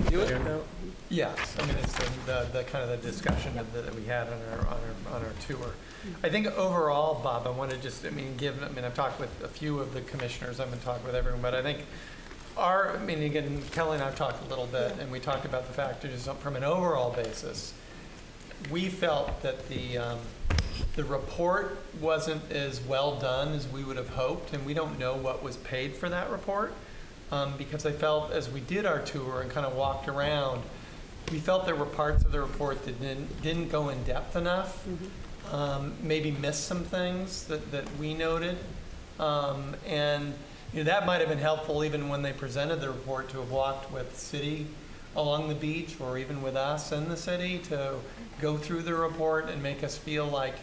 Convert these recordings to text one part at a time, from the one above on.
review it? No. Yes, I mean, it's the kind of the discussion that we had on our tour. I think overall, Bob, I want to just, I've talked with a few of the commissioners, I haven't talked with everyone, but I think again, Kelly and I have talked a little bit, and we talked about the fact that just from an overall basis, we felt that the report wasn't as well done as we would have hoped, and we don't know what was paid for that report, because I felt as we did our tour and kind of walked around, we felt there were parts of the report that didn't go in depth enough, maybe missed some things that we noted, and that might have been helpful even when they presented the report to have walked with city along the beach, or even with us in the city, to go through the report and make us feel like,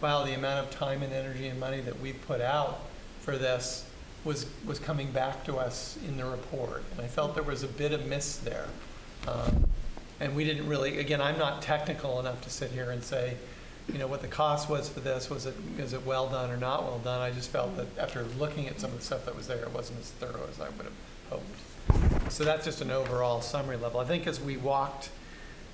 wow, the amount of time and energy and money that we've put out for this was coming back to us in the report. And I felt there was a bit of miss there. And we didn't really, again, I'm not technical enough to sit here and say, what the cost was for this, is it well done or not well done? I just felt that after looking at some of the stuff that was there, it wasn't as thorough as I would have hoped. So that's just an overall summary level. I think as we walked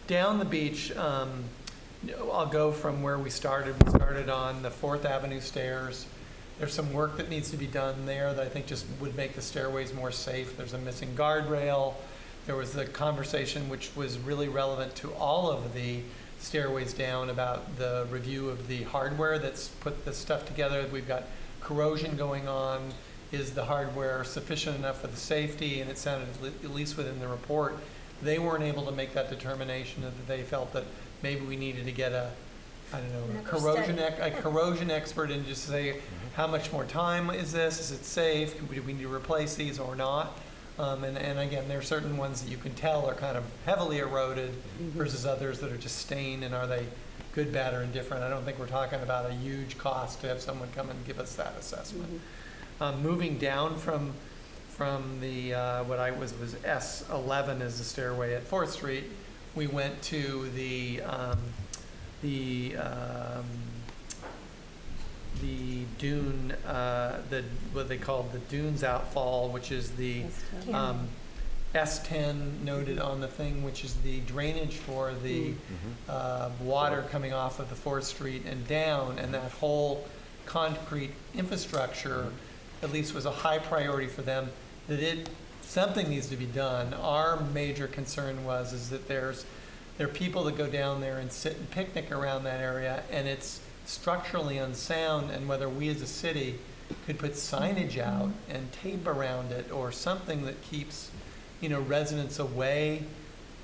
down the beach, I'll go from where we started. We started on the 4th Avenue stairs. There's some work that needs to be done there that I think just would make the stairways more safe. There's a missing guardrail. There was the conversation which was really relevant to all of the stairways down about the review of the hardware that's put this stuff together. We've got corrosion going on. Is the hardware sufficient enough for the safety? And it sounded, at least within the report, they weren't able to make that determination, that they felt that maybe we needed to get a corrosion expert and just say, how much more time is this? Is it safe? Do we need to replace these or not? And again, there are certain ones that you can tell are kind of heavily eroded versus others that are just stained, and are they good, bad, or indifferent? I don't think we're talking about a huge cost to have someone come and give us that assessment. Moving down from the what was S11 as the stairway at 4th Street, we went to the dune, what they called the dunes outfall, which is the S10 noted on the thing, which is the drainage for the water coming off of the 4th Street and down, and that whole concrete infrastructure at least was a high priority for them, that something needs to be done. Our major concern is that there are people that go down there and sit and picnic around that area, and it's structurally unsound, and whether we as a city could put signage out and tape around it or something that keeps residents away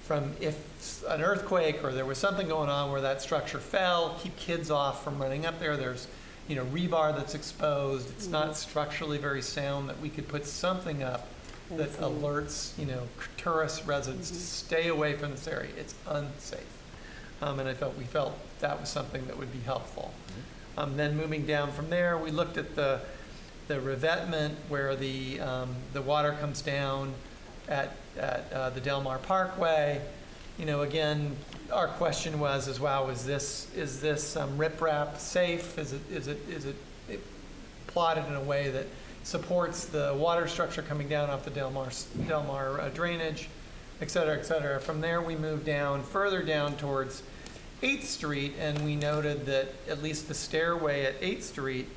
from, if an earthquake or there was something going on where that structure fell, keep kids off from running up there. There's rebar that's exposed. It's not structurally very sound, that we could put something up that alerts, tourist residents to stay away from this area. It's unsafe. And we felt that was something that would be helpful. Then moving down from there, we looked at the revetment where the water comes down at the Del Mar Parkway. Again, our question was, is this riprap safe? Is it plotted in a way that supports the water structure coming down off the Del Mar drainage, et cetera, et cetera. From there, we moved further down towards 8th Street, and we noted that at least the stairway at 8th Street,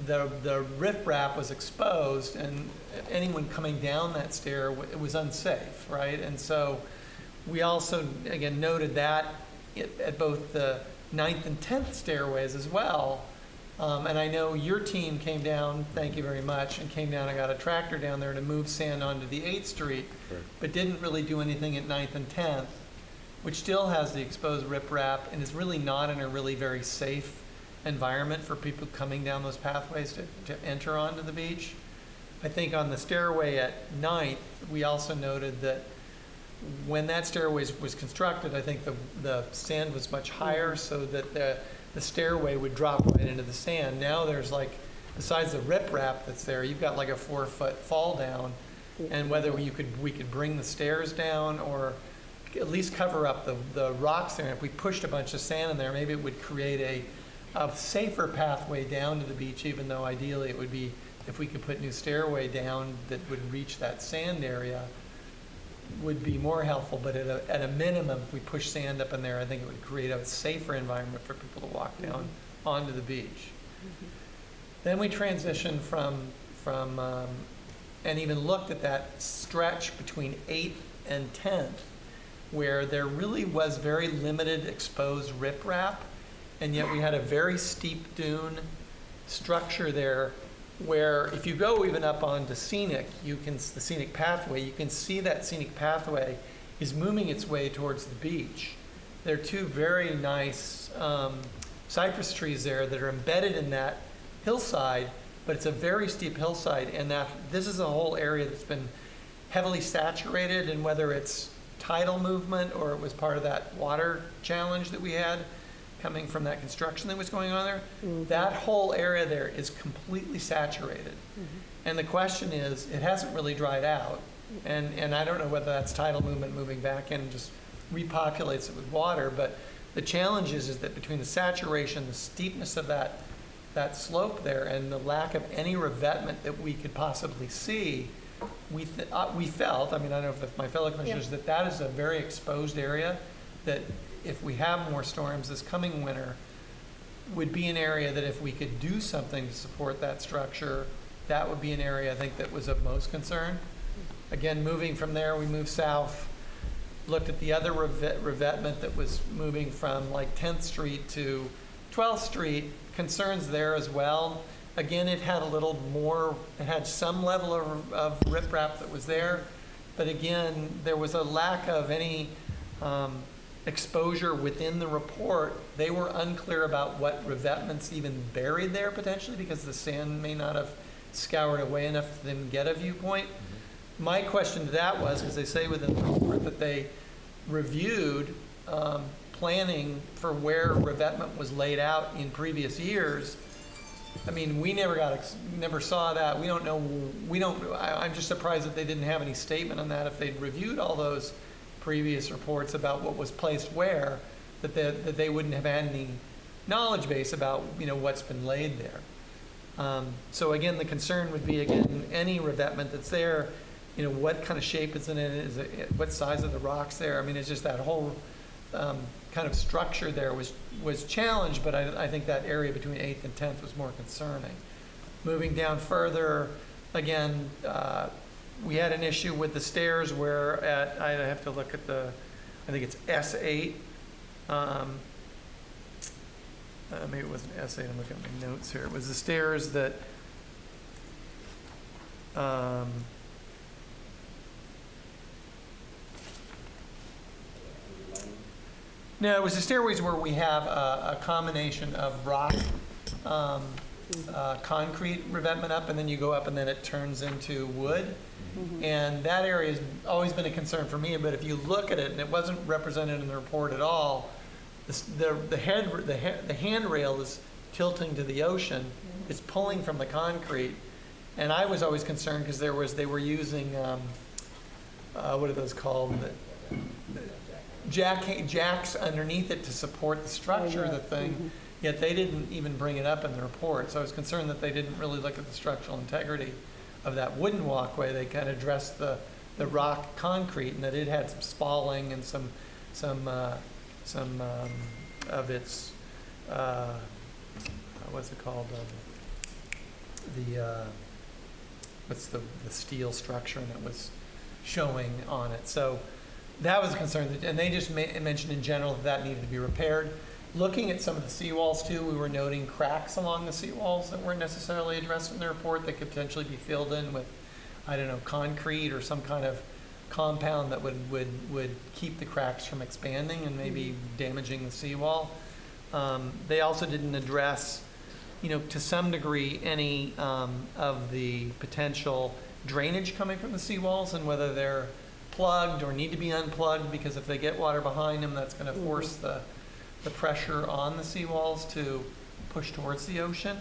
the riprap was exposed, and anyone coming down that stair, it was unsafe, right? And so we also, again, noted that at both the 9th and 10th stairways as well. And I know your team came down, thank you very much, and came down and got a tractor down there to move sand onto the 8th Street, but didn't really do anything at 9th and 10th, which still has the exposed riprap and is really not in a really very safe environment for people coming down those pathways to enter onto the beach. I think on the stairway at 9th, we also noted that when that stairway was constructed, I think the sand was much higher, so that the stairway would drop right into the sand. Now there's besides the riprap that's there, you've got like a 4-foot fall down, and whether we could bring the stairs down or at least cover up the rocks there. And if we pushed a bunch of sand in there, maybe it would create a safer pathway down to the beach, even though ideally it would be if we could put new stairway down that would reach that sand area. would be more helpful, but at a minimum, if we push sand up in there, I think it would create a safer environment for people to walk down onto the beach. Then we transitioned from and even looked at that stretch between 8th and 10th, where there really was very limited exposed riprap, and yet we had a very steep dune structure there where if you go even up onto scenic, the scenic pathway, you can see that scenic pathway is moving its way towards the beach. There are two very nice cypress trees there that are embedded in that hillside, but it's a very steep hillside, and this is a whole area that's been heavily saturated, and whether it's tidal movement or it was part of that water challenge that we had coming from that construction that was going on there, that whole area there is completely saturated. And the question is, it hasn't really dried out, and I don't know whether that's tidal movement moving back in and just repopulates it with water, but the challenge is that between the saturation, the steepness of that slope there, and the lack of any revetment that we could possibly see, we felt, I mean, I don't know if my fellow commissioners, that is a very exposed area that if we have more storms this coming winter, would be an area that if we could do something to support that structure, that would be an area I think that was of most concern. Again, moving from there, we moved south, looked at the other revetment that was moving from like 10th Street to 12th Street, concerns there as well. Again, it had a little more, it had some level of riprap that was there, but again, there was a lack of any exposure within the report. They were unclear about what revetments even buried there potentially because the sand may not have scoured away enough for them to get a viewpoint. My question to that was, because they say within the report that they reviewed planning for where revetment was laid out in previous years. I mean, we never saw that. We don't know. I'm just surprised that they didn't have any statement on that. If they'd reviewed all those previous reports about what was placed where, that they wouldn't have had any knowledge base about what's been laid there. So again, the concern would be any revetment that's there. What kind of shape is in it? Is it what size of the rocks there? I mean, it's just that whole kind of structure there was challenged, but I think that area between 8th and 10th was more concerning. Moving down further, again, we had an issue with the stairs where I have to look at I think it's S8. Maybe it wasn't S8, I'm looking at my notes here. It was the stairs that, no, it was the stairways where we have a combination of rock, concrete revetment up, and then you go up and then it turns into wood. And that area has always been a concern for me, but if you look at it, and it wasn't represented in the report at all, the handrail is tilting to the ocean. It's pulling from the concrete. And I was always concerned because they were using, what are those called? Jacks underneath it to support the structure of the thing, yet they didn't even bring it up in the report. So I was concerned that they didn't really look at the structural integrity of that wooden walkway. They kind of addressed the rock concrete, and that it had some spalling and some of its what's it called, what's the steel structure, and it was showing on it. So that was a concern, and they just mentioned in general that needed to be repaired. Looking at some of the seawalls too, we were noting cracks along the seawalls that weren't necessarily addressed in the report that could potentially be filled in with, I don't know, concrete or some kind of compound that would keep the cracks from expanding and maybe damaging the seawall. They also didn't address, to some degree, any of the potential drainage coming from the seawalls and whether they're plugged or need to be unplugged, because if they get water behind them, that's going to force the pressure on the seawalls to push towards the ocean.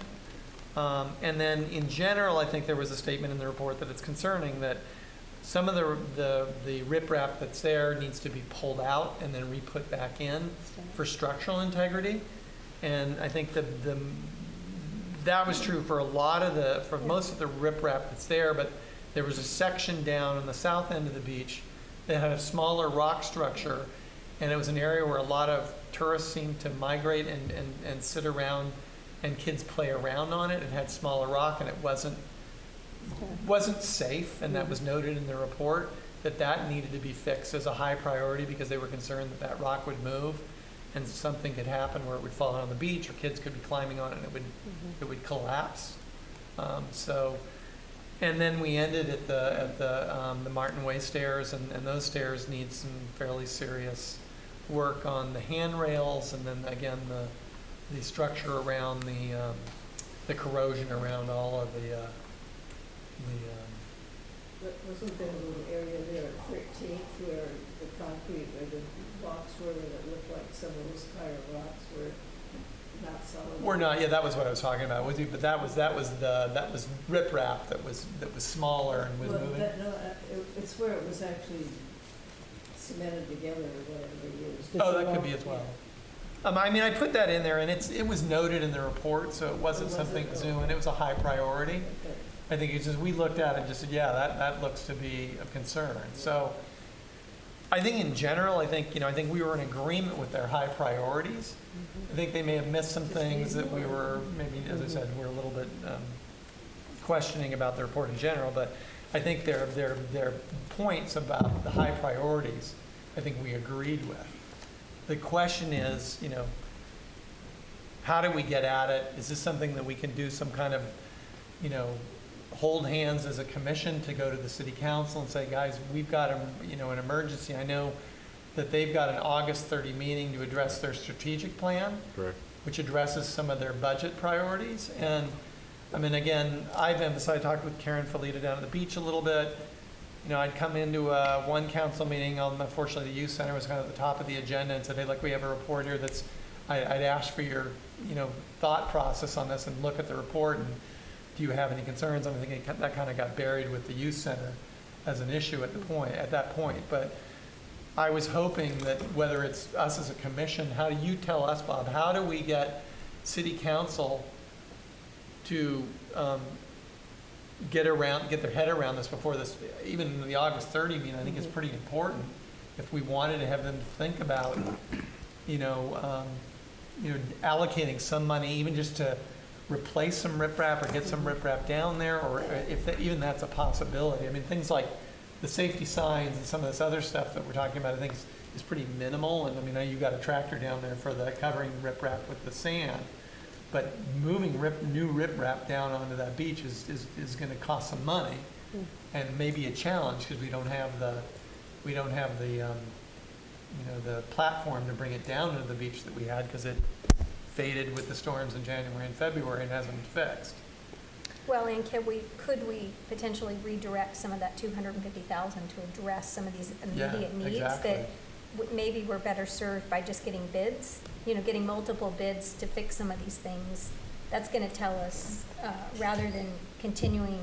And then in general, I think there was a statement in the report that it's concerning that some of the riprap that's there needs to be pulled out and then re-put back in for structural integrity. And I think that was true for most of the riprap that's there, but there was a section down on the south end of the beach It had a smaller rock structure, and it was an area where a lot of tourists seemed to migrate and sit around, and kids play around on it. It had smaller rock, and it wasn't safe, and that was noted in the report, that needed to be fixed as a high priority because they were concerned that rock would move and something could happen where it would fall on the beach, or kids could be climbing on it and it would collapse. And then we ended at the Martin Way stairs, and those stairs need some fairly serious work on the handrails, and then again the structure around the corrosion around all of the Wasn't there a little area there at 13th where the concrete, where the blocks were, that it looked like some of those higher rocks were not solid? We're not. Yeah, that was what I was talking about with you. But that was riprap that was smaller and was moving. It's where it was actually cemented together or whatever they used. Oh, that could be as well. I mean, I put that in there, and it was noted in the report, so it wasn't something new, and it was a high priority. Okay. I think it's just, we looked at it and just said, yeah, that looks to be of concern. So I think in general, I think we were in agreement with their high priorities. I think they may have missed some things that we were, maybe, as I said, we're a little bit questioning about the report in general, but I think their points about the high priorities, I think we agreed with. The question is, how do we get at it? Is this something that we can do some kind of, hold hands as a commission to go to the city council and say, guys, we've got an emergency. I know that they've got an August 30 meeting to address their strategic plan, Correct. which addresses some of their budget priorities. And I mean, again, I've emphasized, I talked with Karen Felita down at the beach a little bit. I'd come into one council meeting, unfortunately the youth center was kind of at the top of the agenda, and said, hey, look, we have a report here that's, I'd ask for your, thought process on this and look at the report, and do you have any concerns? I think that kind of got buried with the youth center as an issue at that point. But I was hoping that whether it's us as a commission, how do you tell us, Bob, how do we get city council to get their head around this before this, even in the August 30 meeting? I think it's pretty important if we wanted to have them think about, allocating some money, even just to replace some riprap or get some riprap down there, or if even that's a possibility. I mean, things like the safety signs and some of this other stuff that we're talking about, I think is pretty minimal. And I mean, you've got a tractor down there for the covering riprap with the sand, but moving new riprap down onto that beach is going to cost some money, and maybe a challenge because we don't have the the platform to bring it down to the beach that we had, because it faded with the storms in January and February and hasn't been fixed. Well, and could we potentially redirect some of that $250,000 to address some of these immediate needs exactly. that maybe we're better served by just getting bids, getting multiple bids to fix some of these things? That's going to tell us, rather than continuing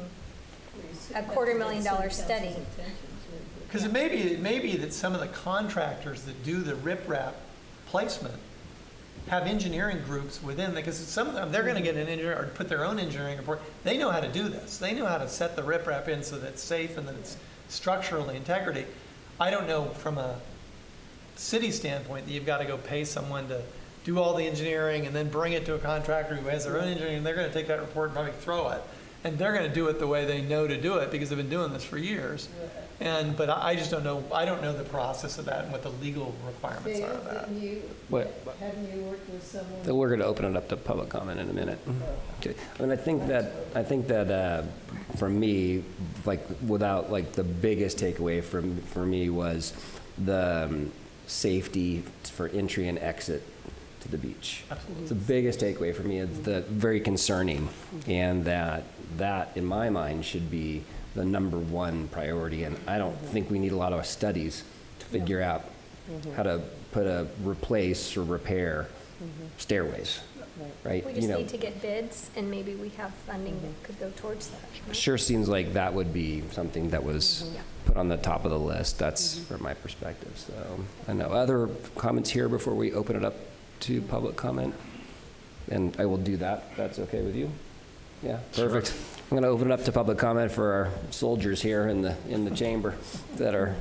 a $250,000 study. Because it may be that some of the contractors that do the riprap placement have engineering groups within, because some of them, they're going to get an engineer or put their own engineering report. They know how to do this. They know how to set the riprap in so that it's safe and that it's structurally integrity. I don't know from a city standpoint that you've got to go pay someone to do all the engineering and then bring it to a contractor who has their own engineering, and they're going to take that report and probably throw it. And they're going to do it the way they know to do it because they've been doing this for years. But I just don't know. I don't know the process of that and what the legal requirements are of that. Haven't you worked with someone? We're going to open it up to public comment in a minute. Okay. I mean, I think that for me, without the biggest takeaway for me was the safety for entry and exit to the beach. Absolutely. It's the biggest takeaway for me. It's very concerning, and that in my mind should be the number one priority. And I don't think we need a lot of studies to figure out how to replace or repair stairways, right? We just need to get bids, and maybe we have funding that could go towards that. Right? Sure seems like that would be something that was put on the top of the list. That's from my perspective. So I know other comments here before we open it up to public comment, and I will do that. That's okay with you? Yeah, perfect. Sure. I'm going to open it up to public comment for our soldiers here in the chamber that are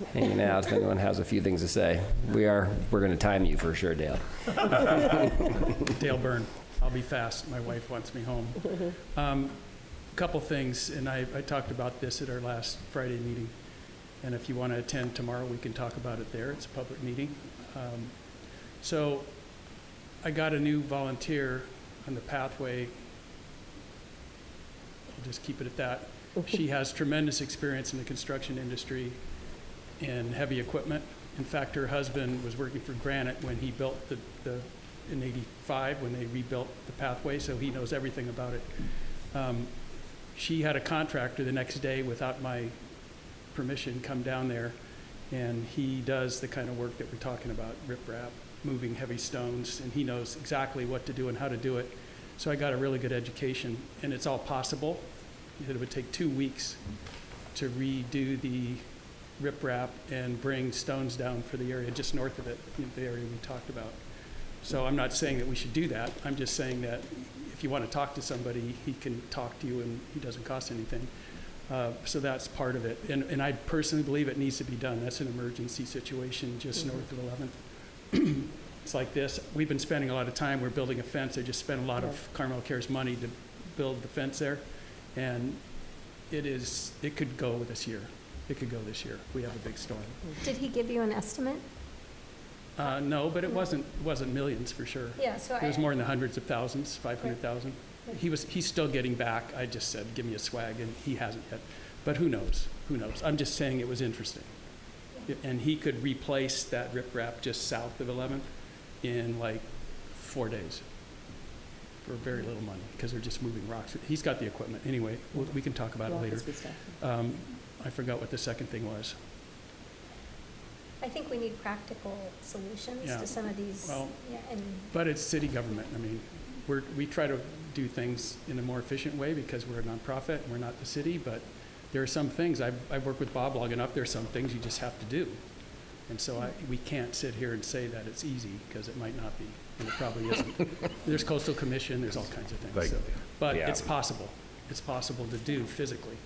hanging out if anyone has a few things to say. We're going to time you for sure, Dale. Dale Byrne. I'll be fast. My wife wants me home. Couple things, and I talked about this at our last Friday meeting. And if you want to attend tomorrow, we can talk about it there. It's a public meeting. So I got a new volunteer on the pathway. I'll just keep it at that. She has tremendous experience in the construction industry and heavy equipment. In fact, her husband was working for Granite when he built in '85, when they rebuilt the pathway, so he knows everything about it. She had a contractor the next day without my permission come down there, and he does the kind of work that we're talking about, riprap, moving heavy stones, and he knows exactly what to do and how to do it. So I got a really good education, and it's all possible. It would take 2 weeks to redo the riprap and bring stones down for the area just north of it, the area we talked about. So I'm not saying that we should do that. I'm just saying that if you want to talk to somebody, he can talk to you and he doesn't cost anything. So that's part of it. And I personally believe it needs to be done. That's an emergency situation just north of 11th. It's like this. We've been spending a lot of time. We're building a fence. I just spent a lot of Carmel Care's money to build the fence there. And it could go this year. It could go this year. We have a big storm. Did he give you an estimate? No, but it wasn't millions for sure. Yeah, so It was more in the hundreds of thousands, 500,000. He's still getting back. I just said, give me a swag, and he hasn't yet. But who knows? Who knows? I'm just saying it was interesting. And he could replace that riprap just south of 11th in like 4 days for very little money, because they're just moving rocks. He's got the equipment. Anyway, we can talk about it later. I forgot what the second thing was. I think we need practical solutions Yeah. to some of these. Well, Yeah, and But it's city government. I mean, we try to do things in a more efficient way because we're a nonprofit and we're not the city, but there are some things, I've worked with Bob long enough, there are some things you just have to do. And so we can't sit here and say that it's easy, because it might not be, and it probably isn't. There's Coastal Commission, there's all kinds of things. But it's possible. It's possible to do physically.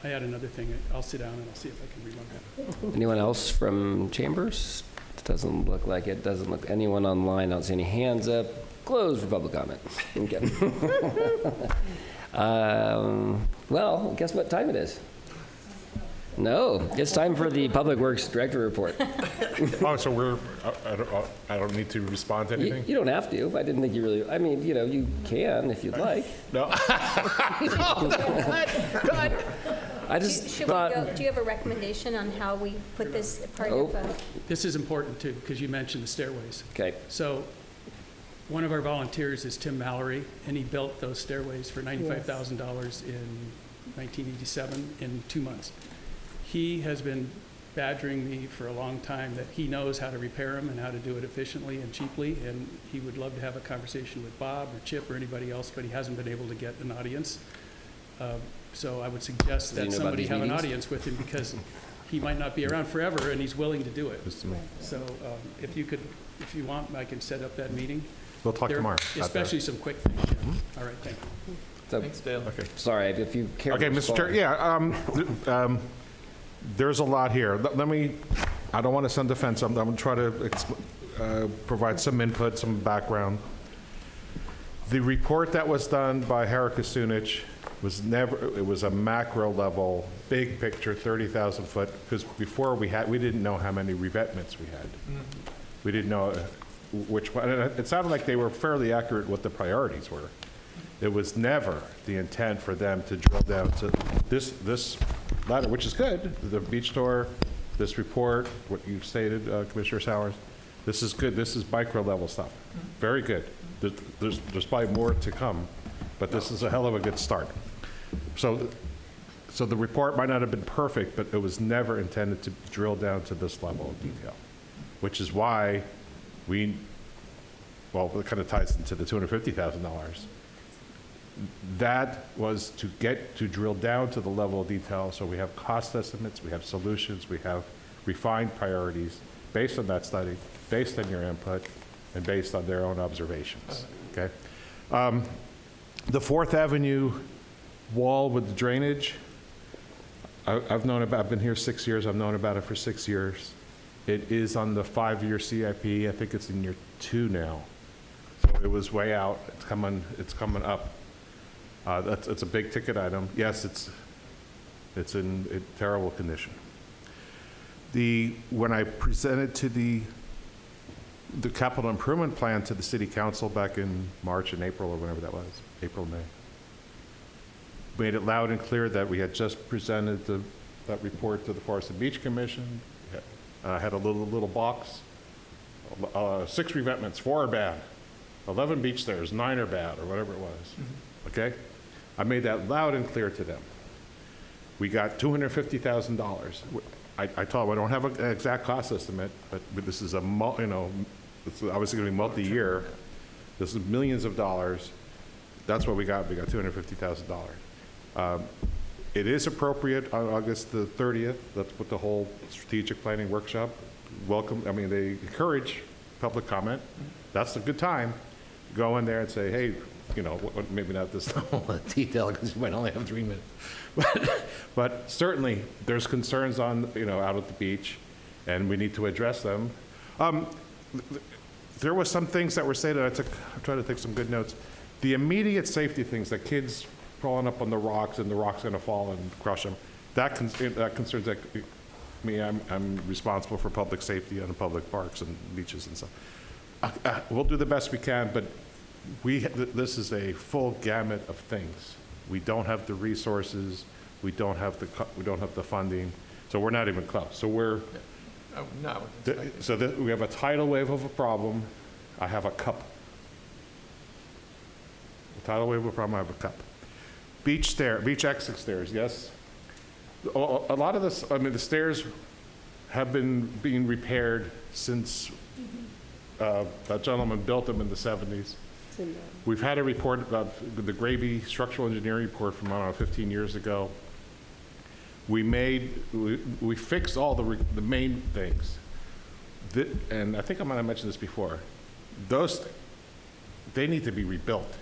I had another thing. I'll sit down and I'll see if I can remember. Anyone else from Chambers? It doesn't look like it. Doesn't look anyone online. I don't see any hands up. Closed for public comment. Okay. Well, guess what time it is? No, it's time for the Public Works Director report. Oh, so I don't need to respond to anything? You don't have to. I didn't think you really, I mean, you can if you'd like. No. I just should we thought, go, do you have a recommendation on how we put this part of? This is important too, because you mentioned the stairways. okay, So one of our volunteers is Tim Mallory, and he built those stairways for $95,000 in 1987 in 2 months. He has been badgering me for a long time that he knows how to repair them and how to do it efficiently and cheaply, and he would love to have a conversation with Bob or Chip or anybody else, but he hasn't been able to get an audience. So I would suggest Does he that know about somebody these have an meetings? audience with him, because he might not be around forever and he's willing to do it. So if you want, I can set up that meeting. We'll talk There- tomorrow. Especially some quick things. Yeah. All right, thank you. so, Thanks, Dale. Okay. sorry, if you care. Okay, to Mr. Chair, respond. yeah, there's a lot here. Let me, I don't want to send offense. I'm going to try to provide some input, some background. The report that was done by Harry Kasunich it was a macro level, big picture, 30,000 foot, because before we didn't know how many revetments we had. We didn't know which one, and it sounded like they were fairly accurate what the priorities were. It was never the intent for them to drill down to this ladder, which is good, the beach tour, this report, what you stated, Commissioner Sowers. This is good. This is micro level stuff. Very good. There's probably more to come, but this is a hell of a good start. So the report might not have been perfect, but it was never intended to drill down to this level of detail, which is why it kind of ties into the $250,000. That was to drill down to the level of detail, so we have cost estimates, we have solutions, we have refined priorities based on that study, based on your input, and based on their own observations, okay? The 4th Avenue wall with the drainage, I've been here 6 years, I've known about it for 6 years. It is on the 5-year CIP, I think it's in year 2 now. So it was way out, it's coming up. It's a big ticket item. Yes, it's in terrible condition. When I presented to the capital improvement plan to the city council back in March and April or whenever that was, April, May, made it loud and clear that we had just presented that report to the Forest and Beach Commission. Had a little box, 6 revetments, 4 are bad, 11 beach stairs, 9 are bad, or whatever it was, okay? I made that loud and clear to them. We got $250,000. I told them I don't have an exact cost estimate, but this is it's obviously going to be multi-year. This is millions of dollars. That's what we got. We got $250,000. It is appropriate on August the 30th. That's what the whole strategic planning workshop. Welcome. I mean, they encourage public comment. That's a good time. Go in there and say, hey, maybe not this level of detail because you might only have 3 minutes. But certainly there's concerns on, out at the beach, and we need to address them. There were some things that were said, and I tried to take some good notes. The immediate safety things, that kids crawling up on the rocks and the rock's going to fall and crush them, that concerns me. I'm responsible for public safety on the public parks and beaches and stuff. We'll do the best we can, but this is a full gamut of things. We don't have the resources. We don't have the funding. So we're not even close. So we have a tidal wave of a problem. I have a cup. A tidal wave of a problem. I have a cup. Beach exit stairs. Yes. A lot of this. I mean, the stairs have been being repaired since that gentleman built them in the 70s. We've had a report about the Gravy structural engineering report from, 15 years ago. We fixed all the main things. And I think I might have mentioned this before. They need to be rebuilt.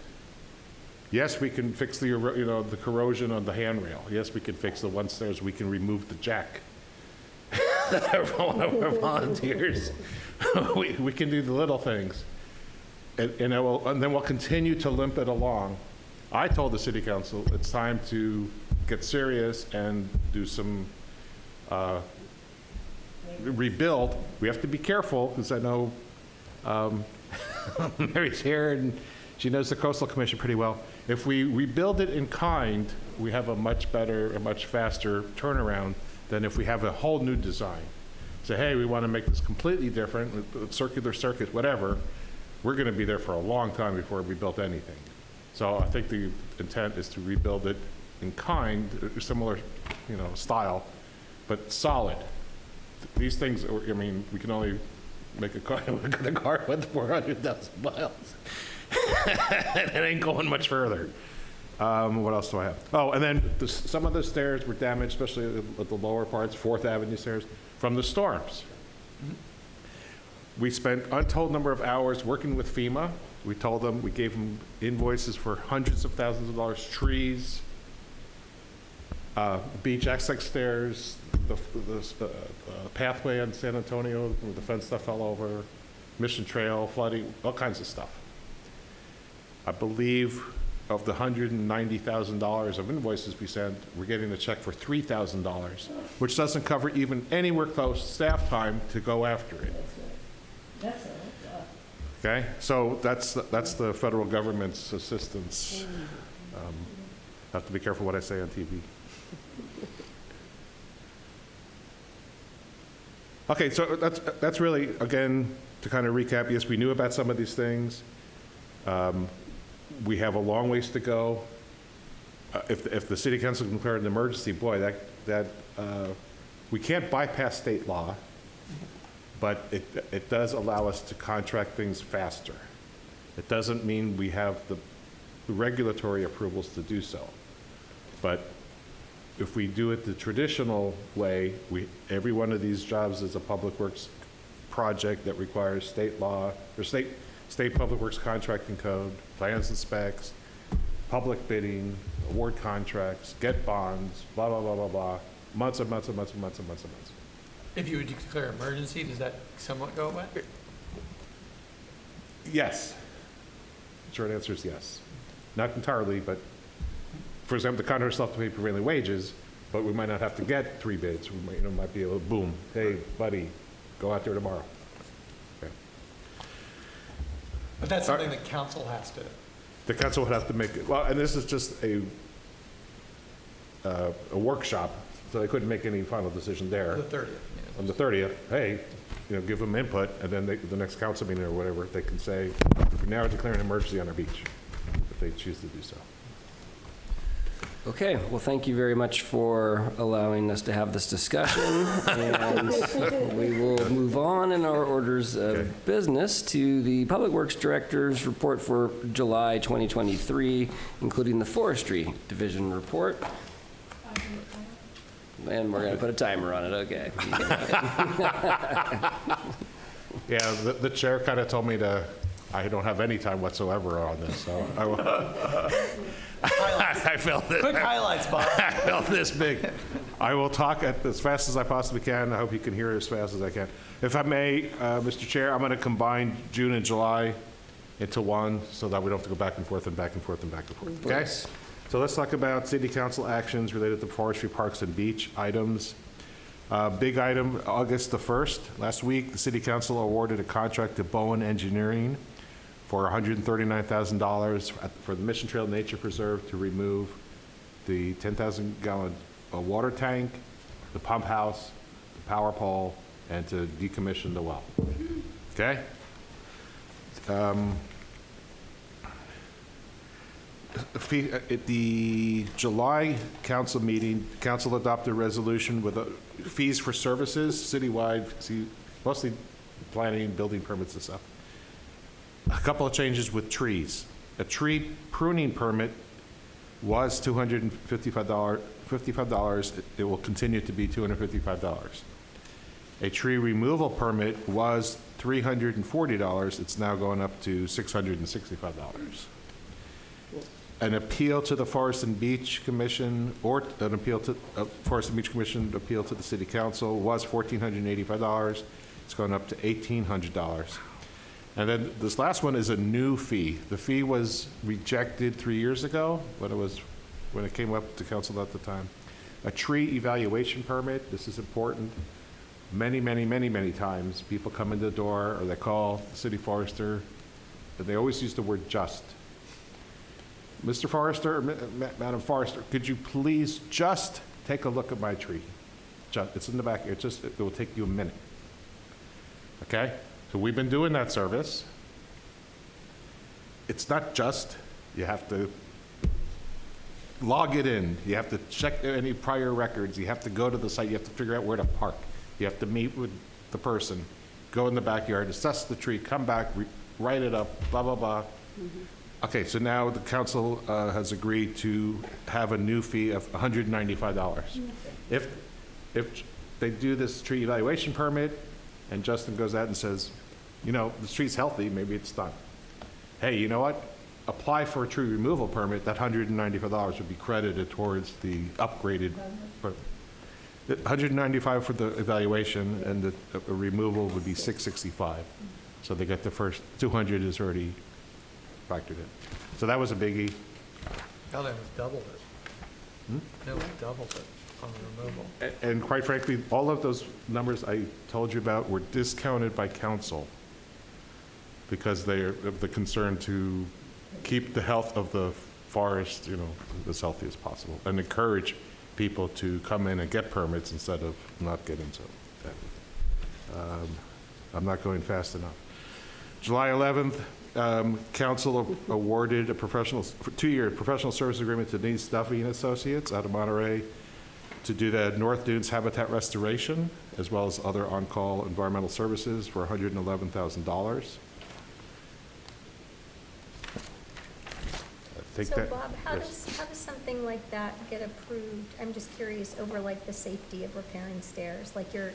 Yes, we can fix the corrosion on the handrail. Yes, we can fix the one stairs. We can remove the jack. One of our volunteers. we can do the little things. And then we'll continue to limp it along. I told the city council it's time to get serious and do some rebuild. We have to be careful because I know Mary's here and she knows the Coastal Commission pretty well. If we rebuild it in kind, we have a much faster turnaround than if we have a whole new design. Say, hey, we want to make this completely different, circular circuit, whatever. We're going to be there for a long time before we built anything. So I think the intent is to rebuild it in kind, similar, style, but solid. These things, we can only make a car with 400,000 miles. It ain't going much further. What else do I have? Oh, and then some of the stairs were damaged, especially at the lower parts, 4th Avenue stairs, from the storms. We spent untold number of hours working with FEMA. We gave them invoices for hundreds of thousands of dollars, trees, beach exit stairs, the pathway on San Antonio where the fence stuff fell over, Mission Trail, flooding, all kinds of stuff. I believe of the $190,000 of invoices we sent, we're getting a check for $3,000, which doesn't cover even anywhere close staff time to go after it. That's a lot. Okay, so that's the federal government's assistance. Have to be careful what I say on TV. Okay, so that's really, again, to kind of recap, yes, we knew about some of these things. We have a long ways to go. If the city council declared an emergency, boy, that we can't bypass state law, but it does allow us to contract things faster. It doesn't mean we have the regulatory approvals to do so. But if we do it the traditional way, every one of these jobs is a public works project that requires state law, or state public works contracting code, plans and specs, public bidding, award contracts, get bonds, blah, blah, blah, blah, blah. months and months and months and months and months and months. If you would declare emergency, does that somewhat go away? Yes. Short answer is yes. Not entirely, but, for example, the contractor still have to pay prevailing wages, but we might not have to get 3 bids. We might, might be able to, boom, hey, buddy, go out there tomorrow. Okay. But that's something that council has to, The council would have to make, well, and this is just a workshop, so they couldn't make any final decision there. the 30th. On the 30th, hey, give them input, and then the next council meeting or whatever, they can say, we're now declaring an emergency on our beach, if they choose to do so. Okay, well, thank you very much for allowing us to have this discussion, and we will move on in our orders of business to the Public Works Director's report for July 2023, including the Forestry Division report. And we're going to put a timer on it, okay. Yeah, the chair kind of told me I don't have any time whatsoever on this, so I will. I felt it. Quick highlights, Bob. I felt this big. I will talk as fast as I possibly can. I hope you can hear it as fast as I can. If I may, Mr. Chair, I'm going to combine June and July into one so that we don't have to go back and forth and back and forth and back and forth. Okay? Please. So let's talk about city council actions related to forestry, parks, and beach items. Big item, August the 1st. Last week, the city council awarded a contract to Bowen Engineering for $139,000 for the Mission Trail Nature Preserve to remove the 10,000-gallon water tank, the pump house, the power pole, and to decommission the well. Okay? At the July council meeting, council adopted a resolution with fees for services citywide, mostly planning, building permits and stuff. A couple of changes with trees. A tree pruning permit was $255. It will continue to be $255. A tree removal permit was $340. It's now going up to $665. An appeal to the Forest and Beach Commission, or an appeal to Forest and Beach Commission appeal to the City Council was $1,485. It's going up to $1,800. And then this last one is a new fee. The fee was rejected 3 years ago when it came up to council at the time. A tree evaluation permit. This is important. Many times people come in the door or they call the city forester, and they always use the word just. Mr. Forester, or Madam Forester, could you please just take a look at my tree? It's in the back here. It will take you a minute. Okay? So we've been doing that service. It's not just, you have to log it in. You have to check any prior records. You have to go to the site. You have to figure out where to park. You have to meet with the person, go in the backyard, assess the tree, come back, write it up, blah, blah, blah. Mm-hmm. Okay, so now the council has agreed to have a new fee of $195. If they do this tree evaluation permit and Justin goes out and says, the tree's healthy, maybe it's done. Hey, you know what? Apply for a tree removal permit, that $195 would be credited towards the upgraded, $195 for the evaluation, and the removal would be $665. So they get the first $200 is already factored in. So that was a biggie. Now they have doubled it. They have doubled it on the removal. And quite frankly, all of those numbers I told you about were discounted by council because they're of the concern to keep the health of the forest, as healthy as possible, and encourage people to come in and get permits instead of not getting so. I'm not going fast enough. July 11th, council awarded a 2-year professional service agreement to Denise Duffy and Associates out of Monterey to do the North Dunes habitat restoration, as well as other on-call environmental services for $111,000. So Bob, how does something like that get approved? I'm just curious over like the safety of repairing stairs, like your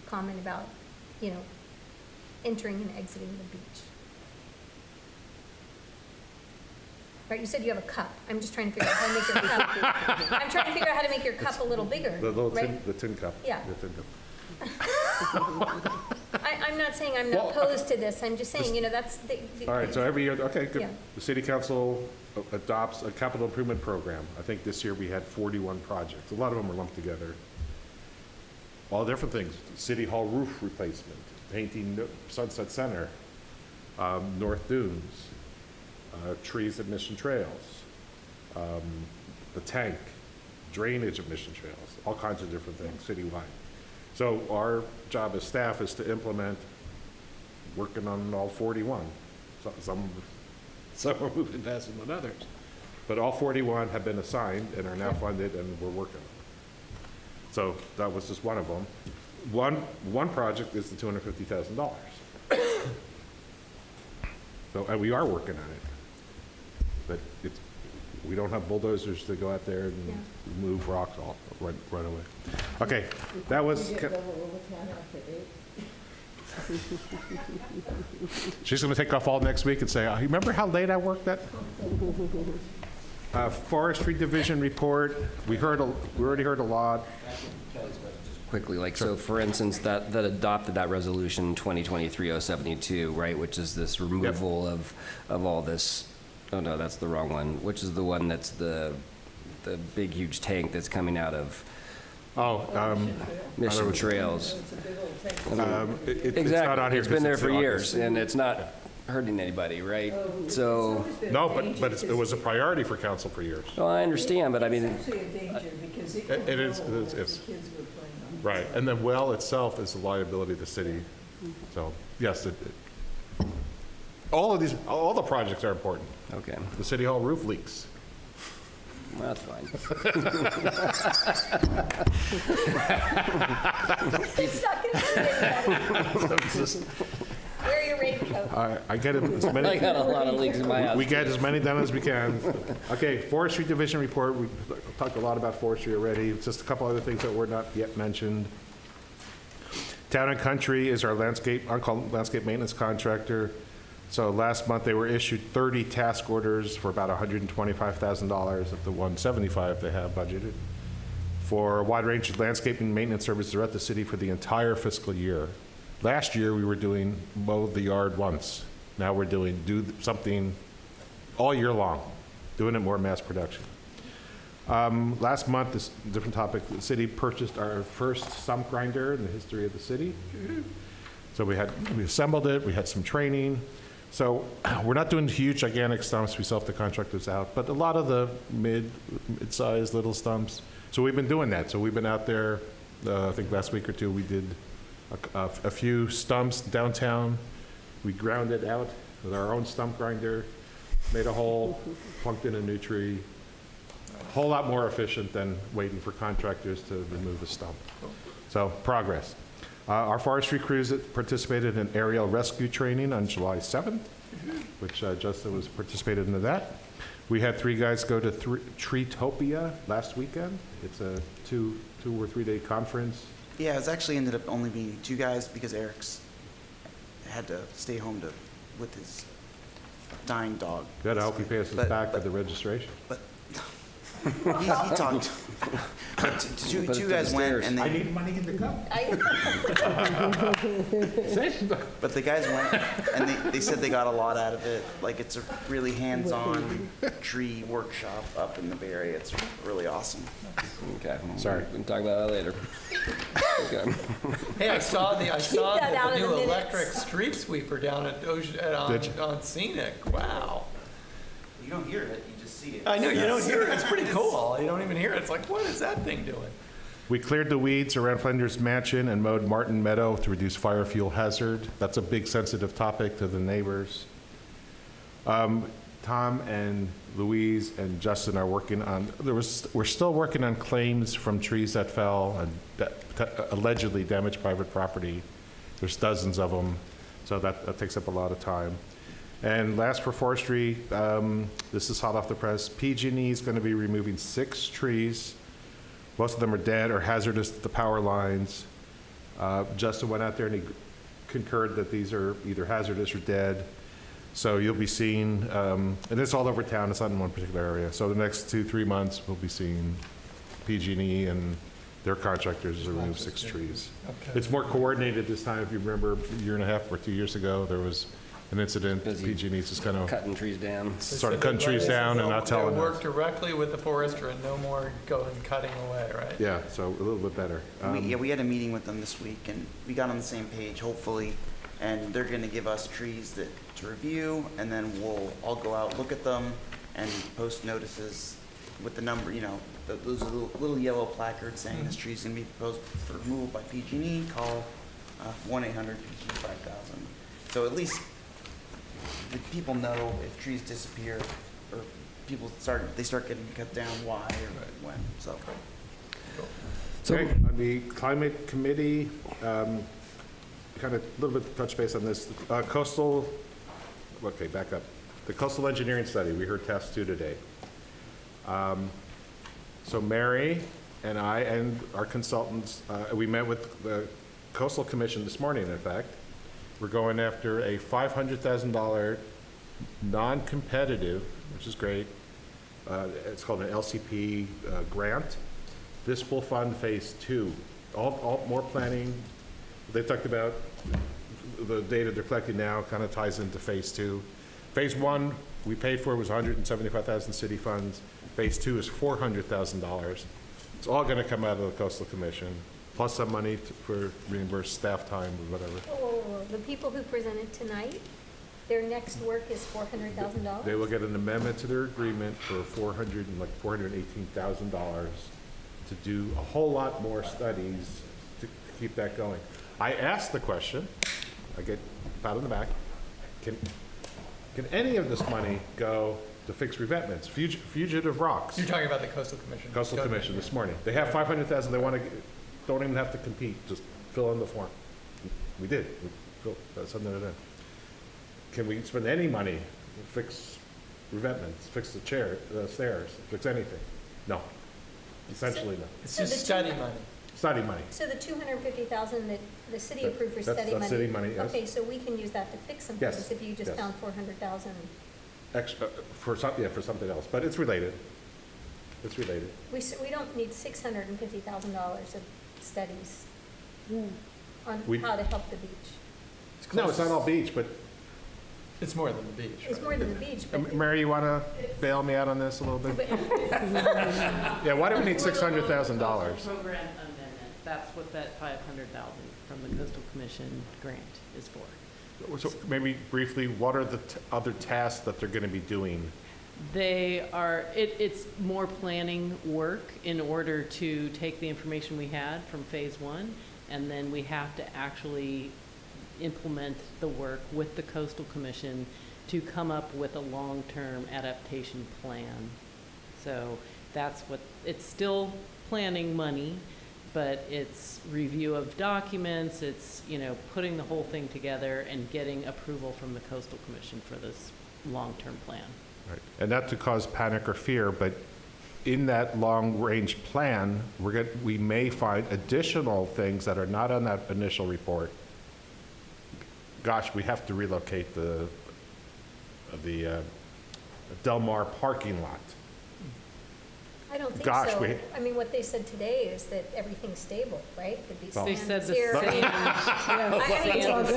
comment about, entering and exiting the beach. Right, you said you have a cup. I'm just trying to figure out how to make your cup. I'm trying to figure out how to make your cup a little bigger, The little tin, right? the tin cup. Yeah. The tin cup. I'm not saying I'm not Well, opposed to this, I'm just saying, you know, that's the. All right, so every year, okay, good. Yeah. The city council adopts a capital improvement program. I think this year we had 41 projects. A lot of them were lumped together. All different things. City Hall roof replacement, painting Sunset Center, North Dunes, trees at Mission Trails, the tank, drainage at Mission Trails, all kinds of different things citywide. So our job as staff is to implement, working on all 41. So- Some are moving faster than others. But all 41 have been assigned and are now funded, and we're working on them. So that was just one of them. One project is the $250,000. So, and we are working on it. But it's, we don't have bulldozers to go out there and move rocks all right away. Okay, that was. You get double overtime after 8. She's going to take off all next week and say, "Oh, you remember how late I worked that?" Forestry Division report. We already heard a lot. Quickly, like, so for instance, that adopted that resolution 2023-072, right, which is this removal of all this, oh no, that's the wrong one, which is the one that's the big huge tank that's coming out of Mission Trails. It's a big old tank. It's not on Exactly, here it's been there because for in years, August. and it's not hurting anybody, right? It's So, always been a No, danger but it because was a priority for council for years. well, I understand, but I mean, It's actually a danger because it could It is- blow it is- if it's- the kids were playing on it. Right, and the well itself is a liability to the city. So, yes, all the projects are important. okay, The city hall roof leaks. well, that's fine. It's not gonna do anybody. Wear your raincoat. I get as I many, got a lot of leaks in my house. we get as many done as we can. Okay, Forestry Division report, we talked a lot about forestry already. Just a couple other things that were not yet mentioned. Town and Country is our on-call landscape maintenance contractor. So last month, they were issued 30 task orders for about $125,000 of the $175,000 they have budgeted for a wide range of landscaping maintenance services throughout the city for the entire fiscal year. Last year, we were doing mow the yard once. Now we're do something all year long, doing it more mass production. Last month, this different topic, the city purchased our first stump grinder in the history of the city. So we assembled it, we had some training. So we're not doing huge, gigantic stumps, we still have the contractors out, but a lot of the mid-sized little stumps. So we've been doing that. So we've been out there, I think last week or two, we did a few stumps downtown. We ground it out with our own stump grinder, made a hole, plunked in a new tree. A whole lot more efficient than waiting for contractors to remove the stump. So progress. Our forestry crews participated in aerial rescue training on July 7th, which Justin was participated into that. We had 3 guys go to Treetopia last weekend. It's a 2 or 3 day conference. Yeah, it's actually ended up only being 2 guys because Eric's had to stay home with his dying dog. Good, I hope he pays us back for the registration. But he talked. But two guys went and they. need money in the cup. But the guys went and they said they got a lot out of it. Like it's a really hands-on tree workshop up in the Bay Area. It's really awesome. Okay. Sorry. We can talk about that later. Okay. Hey, I saw that out the of the new minutes. electric street sweeper down at on Scenic. Wow. You don't hear it, you just see it. I know, you don't hear it. It's pretty cool. You don't even hear it. It's like, what is that thing doing? We cleared the weeds around Flinders Mansion and mowed Martin Meadow to reduce fire fuel hazard. That's a big sensitive topic to the neighbors. Tom and Louise and Justin are working on, we're still working on claims from trees that fell and allegedly damaged private property. There's dozens of them, so that takes up a lot of time. And last for forestry, this is hot off the press, PG&E is going to be removing 6 trees. Most of them are dead or hazardous to the power lines. Justin went out there and he concurred that these are either hazardous or dead. So you'll be seeing, and it's all over town, it's not in one particular area. So the next 2-3 months, we'll be seeing PG&E and their contractors to remove 6 trees. Okay. It's more coordinated this time. If you remember, a year and a half or 2 years ago, there was an incident. Busy. PG&E's just kind of Cutting trees down. started cutting trees down and not telling They'll us. work directly with the forester and no more going cutting away, right? Yeah, so a little bit better. We had a meeting with them this week, and we got on the same page, hopefully, and they're gonna give us trees to review, and then I'll go out, look at them, and post notices with the number, those little yellow placards saying this tree's gonna be proposed for removal by PG&E, call 1-800-PG-5000. So at least the people know if trees disappear, or they start getting cut down, why or when, so. Okay, on the climate committee, kind of a little bit touch base on this. Back up. The coastal engineering study, we heard task 2 today. So Mary and I and our consultants, we met with the Coastal Commission this morning, in fact. We're going after a $500,000 non-competitive, which is great. It's called an LCP grant. This will fund phase 2. All more planning. They talked about the data they're collecting now kind of ties into phase 2. Phase 1 we paid for was $175,000 city funds. Phase 2 is $400,000. It's all going to come out of the Coastal Commission, plus some money for reimbursed staff time or whatever. Oh, the people who presented tonight, their next work is $400,000? They will get an amendment to their agreement for $418,000 to do a whole lot more studies to keep that going. I asked the question, I get a pat on the back, can any of this money go to fix revetments, fugitive rocks? You're talking about the Coastal Commission. Coastal Commission this morning. They have $500,000, they want to, don't even have to compete, just fill in the form. We did, that's something to do. Can we spend any money to fix revetments, fix the stairs, fix anything? No, essentially no. It's So just the study two- money. Study money. So the $250,000 that the city approved for That's study money? city money, yes. Okay, so we can use that to fix some Yes, things if you just yes. found $400,000. Extra, for something else, but it's related. It's related. We don't need $650,000 of studies on We- how to help the beach. No, it's not all beach, but It's more than the beach. It's more than the beach, but. Mary, you want to bail me out on this a little bit? Yeah, why do we need $600,000? Program amendment, that's what that 500,000 from the Coastal Commission grant is for. So maybe briefly, what are the other tasks that they're going to be doing? It's more planning work in order to take the information we had from phase 1, and then we have to actually implement the work with the Coastal Commission to come up with a long-term adaptation plan. So it's still planning money, but it's review of documents, it's, putting the whole thing together and getting approval from the Coastal Commission for this long-term plan. Right. And not to cause panic or fear, but in that long-range plan, we may find additional things that are not on that initial report. Gosh, we have to relocate the Del Mar parking lot. I don't think Gosh, so. we- I mean, what they said today is that everything's stable, right? The They sand said the here. sand, I mean, sand is stable. it's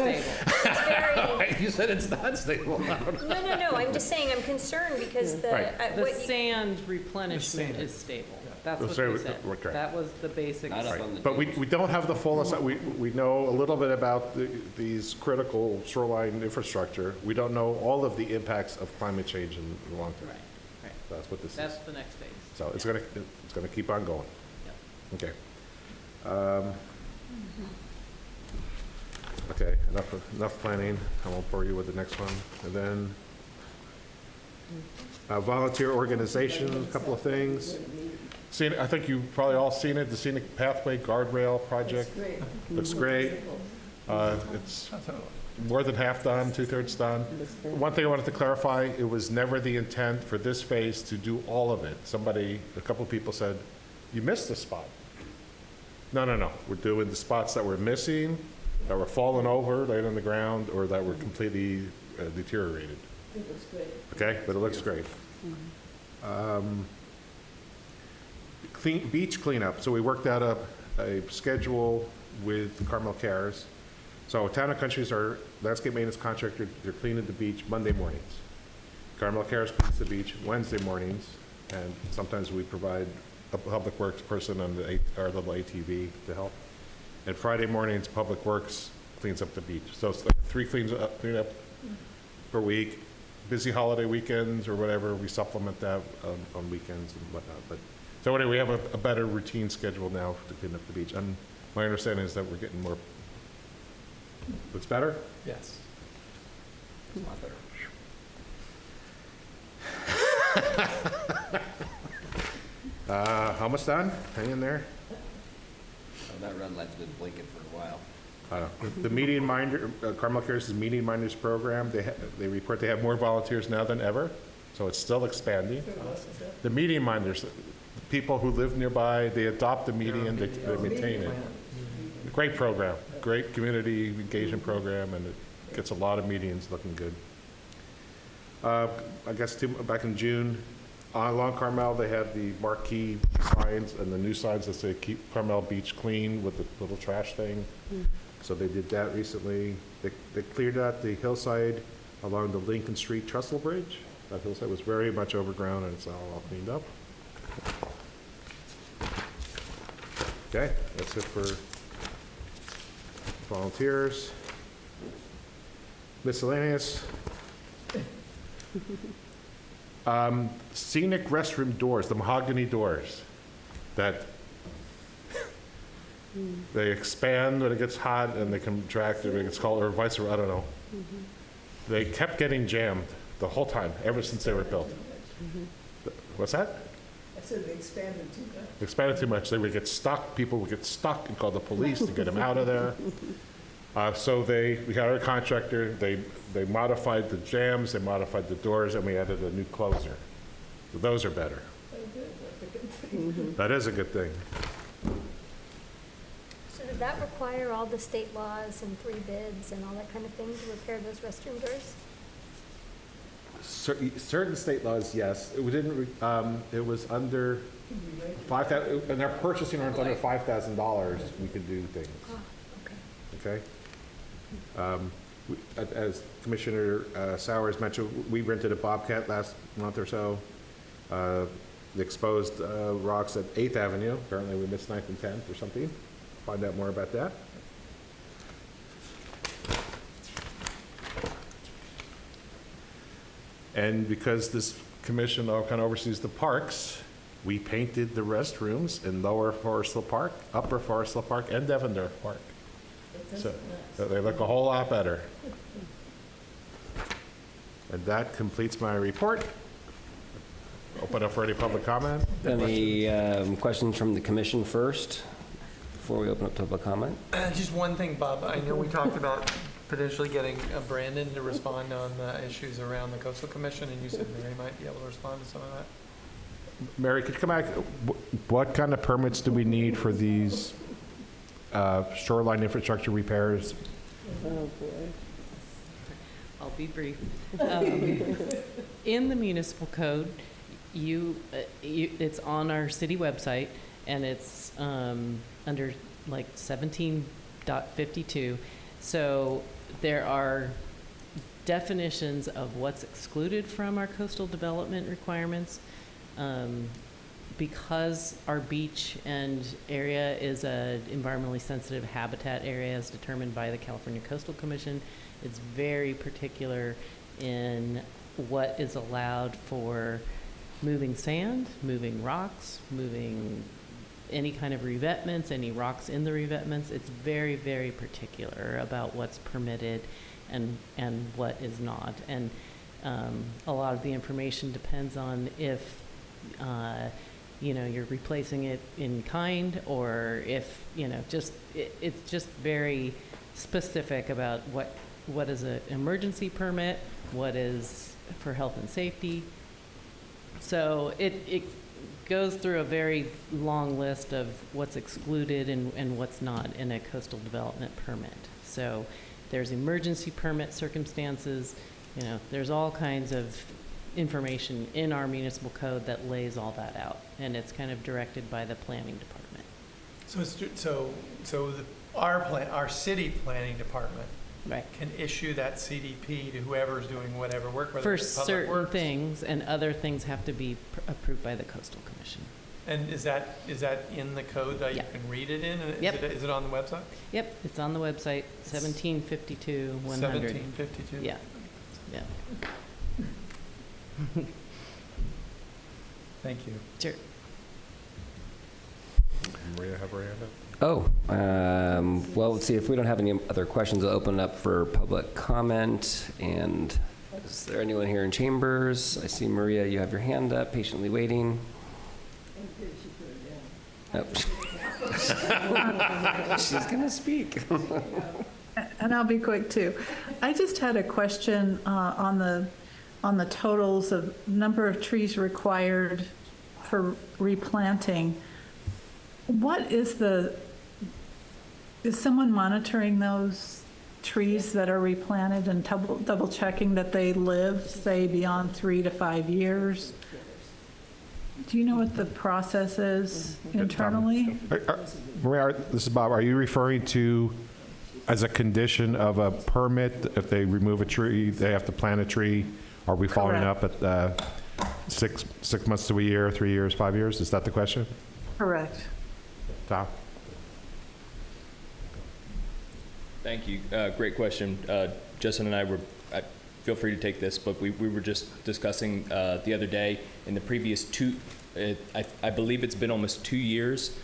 very, You said it's not stable. no, I'm just saying, I'm concerned because Right. The sand replenishment is stable. That's what So, they said. okay. That was the basic. Not up on the But we don't have the full, we know a little bit about these critical shoreline infrastructure. We don't know all of the impacts of climate change in the long term. Right, right. That's what this is. That's the next phase. So it's gonna keep on going. Yep. Okay. Okay, enough planning. I won't bore you with the next one. And then volunteer organization, a couple of things. I think you've probably all seen it, the Scenic Pathway Guardrail Project. Great. Looks great. It's more than half done, 2/3 done. One thing I wanted to clarify, it was never the intent for this phase to do all of it. A couple of people said, you missed a spot. No. We're doing the spots that were missing, that were fallen over, laid on the ground, or that were completely deteriorated. It was great. okay, but it looks great. Beach cleanup, so we worked out a schedule with Carmel Cares. So Town and Country's our landscape maintenance contractor, they're cleaning the beach Monday mornings. Carmel Cares cleans the beach Wednesday mornings, and sometimes we provide a public works person on our little ATV to help. And Friday mornings, Public Works cleans up the beach. So it's like 3 cleanup per week. Busy holiday weekends or whatever, we supplement that on weekends and whatnot. But so anyway, we have a better routine schedule now to clean up the beach. And my understanding is that we're getting more. It's better? Yes. It's a lot better. Almost done? Hang in there. That red light's been blinking for a while. The median minder, Carmel Cares' median minders program, they report they have more volunteers now than ever, so it's still expanding. The median minders, people who live nearby, they adopt the median, they maintain it. Great program, great community engagement program, and it gets a lot of medians looking good. I guess back in June, along Carmel, they had the marquee signs and the new signs that say "Keep Carmel Beach Clean" with the little trash thing. So they did that recently. They cleared out the hillside along the Lincoln Street Trestle Bridge. That hillside was very much overgrown, and it's all cleaned up. Okay, that's it for volunteers. Miscellaneous. Scenic restroom doors, the mahogany doors that they expand when it gets hot and they contract when it gets cold, or vice versa, I don't know. They kept getting jammed the whole time, ever since they were built. What's that? I said they expanded too much. Expanded too much. They would get stuck, people would get stuck and call the police to get them out of there. So we got our contractor, they modified the jams, they modified the doors, and we added a new closer. So those are better. Oh, good, that's a good thing. That is a good thing. So did that require all the state laws and 3 bids and all that kind of thing to repair those restroom doors? Certain state laws, yes. It didn't, it was under $5,000, and our purchasing orders under $5,000, we could do things, Oh, okay. okay? As Commissioner Sowers mentioned, we rented a Bobcat last month or so. The exposed rocks at 8th Avenue. Apparently we missed 9th and 10th or something. Find out more about that. And because this commission all kind of oversees the parks, we painted the restrooms in Lower Forest Hill Park, Upper Forest Hill Park, and Devondorf Park. So they look a whole lot better. And that completes my report. Open up for any public comment. Any questions from the commission first, before we open up to public comment? Just one thing, Bob, I know we talked about potentially getting Brandon to respond on the issues around the Coastal Commission, and you said Mary might be able to respond to some of that. Mary, could you come back? What kind of permits do we need for these shoreline infrastructure repairs? Oh, boy. I'll be brief. In the municipal code, it's on our city website, and it's under like 17.52. So there are definitions of what's excluded from our coastal development requirements. Because our beach and area is an environmentally sensitive habitat area as determined by the California Coastal Commission, it's very particular in what is allowed for moving sand, moving rocks, moving any kind of revetments, any rocks in the revetments. It's very, very particular about what's permitted and what is not. And a lot of the information depends on if you're replacing it in kind, or if, it's just very specific about what is an emergency permit, what is for health and safety. So it goes through a very long list of what's excluded and what's not in a coastal development permit. So there's emergency permit circumstances, You know, there's all kinds of information in our municipal code that lays all that out, and it's kind of directed by the planning department. So our city planning department Right. can issue that CDP to whoever's doing whatever work, whether For it's public certain works. things, and other things have to be approved by the coastal commission. And is that in the code that you Yeah. can read it in? And Yep. Is it on the website? Yep, it's on the website, 1752-100. 1752? Yeah, yeah, Thank you. sure. Maria, have her hand up? Oh, well, let's see, if we don't have any other questions, I'll open it up for public comment. And is there anyone here in chambers? I see Maria, you have your hand up, patiently waiting. And did she put it down? Oh. She's going to speak. And I'll be quick too. I just had a question on the totals of number of trees required for replanting. What is someone monitoring those trees that are replanted and double checking that they live, say, beyond 3 to 5 years? Do you know what the process is internally? Maria, this is Bob. Are you referring to, as a condition of a permit, if they remove a tree, they have to plant a tree? Are we following up at 6 months to a year, 3 years, 5 years? Is that the question? Correct. Tom? Thank you. Great question. Justin and I feel free to take this, but we were just discussing the other day, in the previous I believe it's been almost 2 years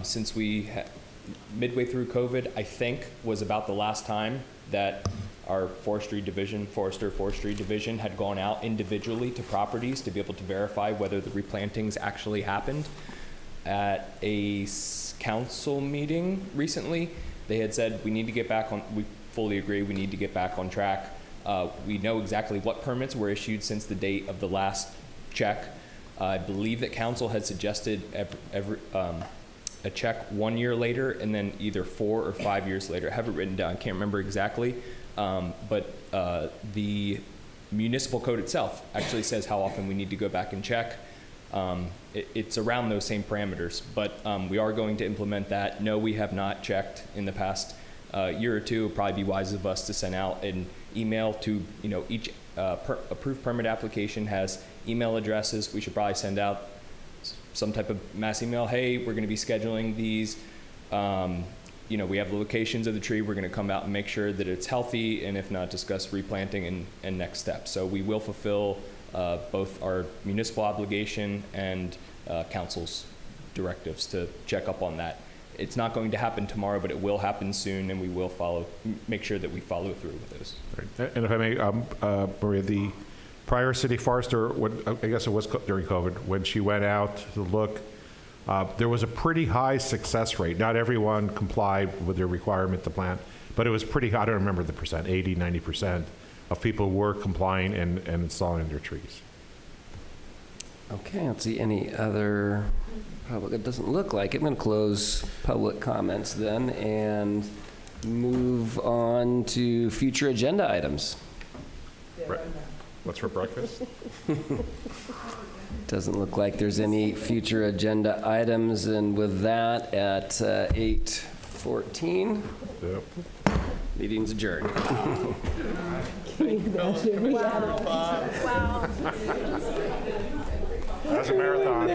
since midway through COVID, I think, was about the last time that our forestry division had gone out individually to properties to be able to verify whether the replantings actually happened. At a council meeting recently, they had said, we fully agree, we need to get back on track. We know exactly what permits were issued since the date of the last check. I believe that council had suggested a check 1 year later, and then either 4 or 5 years later. I have it written down, I can't remember exactly. But the municipal code itself actually says how often we need to go back and check. It's around those same parameters, but we are going to implement that. No, we have not checked in the past year or two. It'd probably be wise of us to send out an email to, each approved permit application has email addresses. We should probably send out some type of mass email. Hey, we're going to be scheduling these. We have the locations of the tree. We're going to come out and make sure that it's healthy, and if not, discuss replanting and next steps. So we will fulfill both our municipal obligation and council's directives to check up on that. It's not going to happen tomorrow, but it will happen soon, and we will make sure that we follow through with those. Right. And if I may, Maria, the prior city forester, I guess it was during COVID, when she went out to look, there was a pretty high success rate. Not everyone complied with their requirement to plant, but it was pretty high. I don't remember the percent, 80, 90% of people were complying and installing their trees. Okay, let's see, any other public? It doesn't look like it. I'm going to close public comments then and move on to future agenda items. Right. What's for breakfast? Doesn't look like there's any future agenda items, and with that, at 8:14, Yep. meeting's adjourned. Wow. That's a marathon.